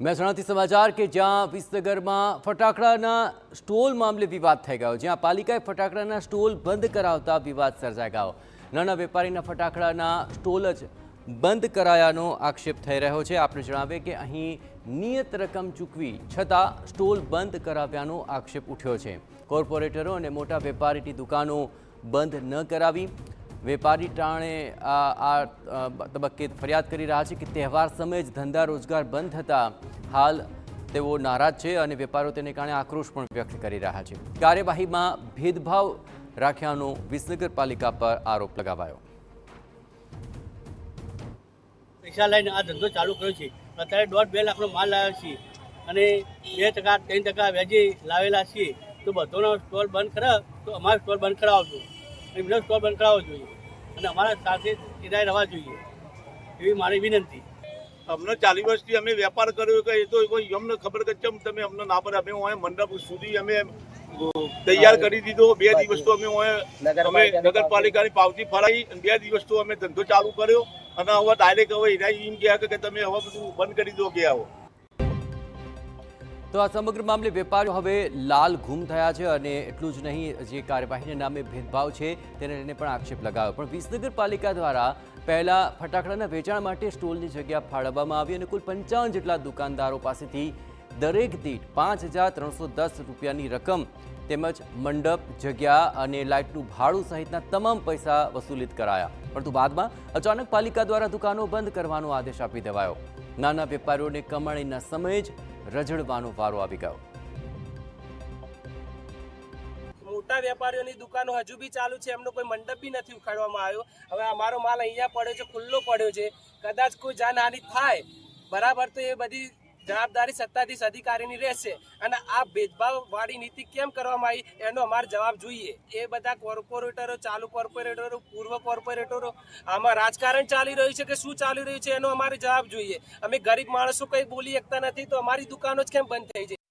મહેસાણાથી સમાચાર કે જ્યાં વિસનગરમાં ફટાકડાના સ્ટોલ મામલે વિવાદ થઈ ગયો, જ્યાં પાલિકાએ ફટાકડાના સ્ટોલ બંધ કરાવતા વિવાદ સર્જાઈ ગયો। નાના વેપારીના ફટાકડાના સ્ટોલ જ બંધ કરાયાનો આક્ષેપ થઈ રહ્યો છે। આપણે જણાવીએ કે અહીં નિયત રકમ ચૂકવી છતાં સ્ટોલ બંધ કરાવ્યાનો આક્ષેપ ઉઠ્યો છે। કોર્પોરેટરો અને મોટા વેપારીની દુકાનો બંધ ન કરાવી વેપારી ટાણે આ તબક્કે ફરિયાદ કરી રહ્યા છે કે તહેવાર સમયે જ ધંધા રોજગાર બંધ થતાં હાલ તેઓ નારાજ છે અને વેપારીઓ તેને કારણે આક્રોશ પણ વ્યક્ત કરી રહ્યા છે। કાર્યવાહીમાં ભેદભાવ રાખ્યાનો વિસનગર પાલિકા પર આરોપ લગાવાયો। પૈસા લઈને આ ધંધો ચાલુ કર્યો છે। અત્યારે 1.5-2 લાખનો માલ લાવ્યો છે અને 2% 3% વ્યાજે લાવેલા છીએ, તો બધોનો સ્ટોલ બંધ કરે તો અમારો સ્ટોલ બંધ કરાવજો, એમનો સ્ટોલ બંધ કરાવવો જોઈએ અને અમારા સાથે ઇરાય રહેવા જોઈએ એવી મારી વિનંતી। અમને 40 વર્ષથી અમે વેપાર કર્યો કે એ તો કોઈ અમને ખબર કે ચમ તમે અમને ના પર અમે મંડપ સુધી અમે તૈયાર કરી દીધો। 2 દિવસ તો અમે નગરપાલિકાની પાવતી ફરાવી અને 2 દિવસ તો અમે ધંધો ચાલુ કર્યો અને હવે ડાયરેક્ટ હવે ઇરાય એમ કહે કે તમે હવે બધું બંધ કરી દો કે આવો। તો આ સમગ્ર મામલે વેપારીઓ હવે લાલ ઘૂમ થયા છે અને એટલું જ નહીં, જે કાર્યવાહીના નામે ભેદભાવ છે તેને લઈને પણ આક્ષેપ લગાવ્યો। પણ વિસનગર પાલિકા દ્વારા પહેલા ફટાકડાના વેચાણ માટે સ્ટોલની જગ્યા ફાળવવામાં આવી અને કુલ 55 જેટલા દુકાનદારો પાસેથી દરેક દીઠ 5,310 રૂપિયાની રકમ તેમજ મંડપ, જગ્યા અને લાઇટનું ભાડું સહિતના તમામ પૈસા વસૂલિત કરાયા। પરંતુ બાદમાં અચાનક પાલિકા દ્વારા દુકાનો બંધ કરવાનો આદેશ આપી દેવાયો। નાના વેપારીઓને કમાણીના સમયે જ રઝળવાનો વારો આવી ગયો। મોટા વેપારીઓની દુકાનો હજુ બી ચાલુ છે, એમનો કોઈ મંડપ બી નથી ઉખાડવામાં આવ્યો। હવે અમારો માલ અહીંયા પડ્યો છે, ખુલ્લો પડ્યો છે, કદાચ કોઈ જાનહાનિ થાય બરાબર તો એ બધી જવાબદારી સત્તાધીશ અધિકારીની રહેશે અને આ ભેદભાવ વાળી નીતિ કેમ કરવામાં આવી એનો અમારો જવાબ જોઈએ। એ બધા કોર્પોરેટરો, ચાલુ કોર્પોરેટરો, પૂર્વ કોર્પોરેટરો, આમાં રાજકારણ ચાલી રહ્યું છે કે શું ચાલી રહ્યું છે એનો અમારે જવાબ જોઈએ। અમે ગરીબ માણસો કંઈ બોલી શકતા નથી તો અમારી દુકાનો જ કેમ બંધ થઈ જાય?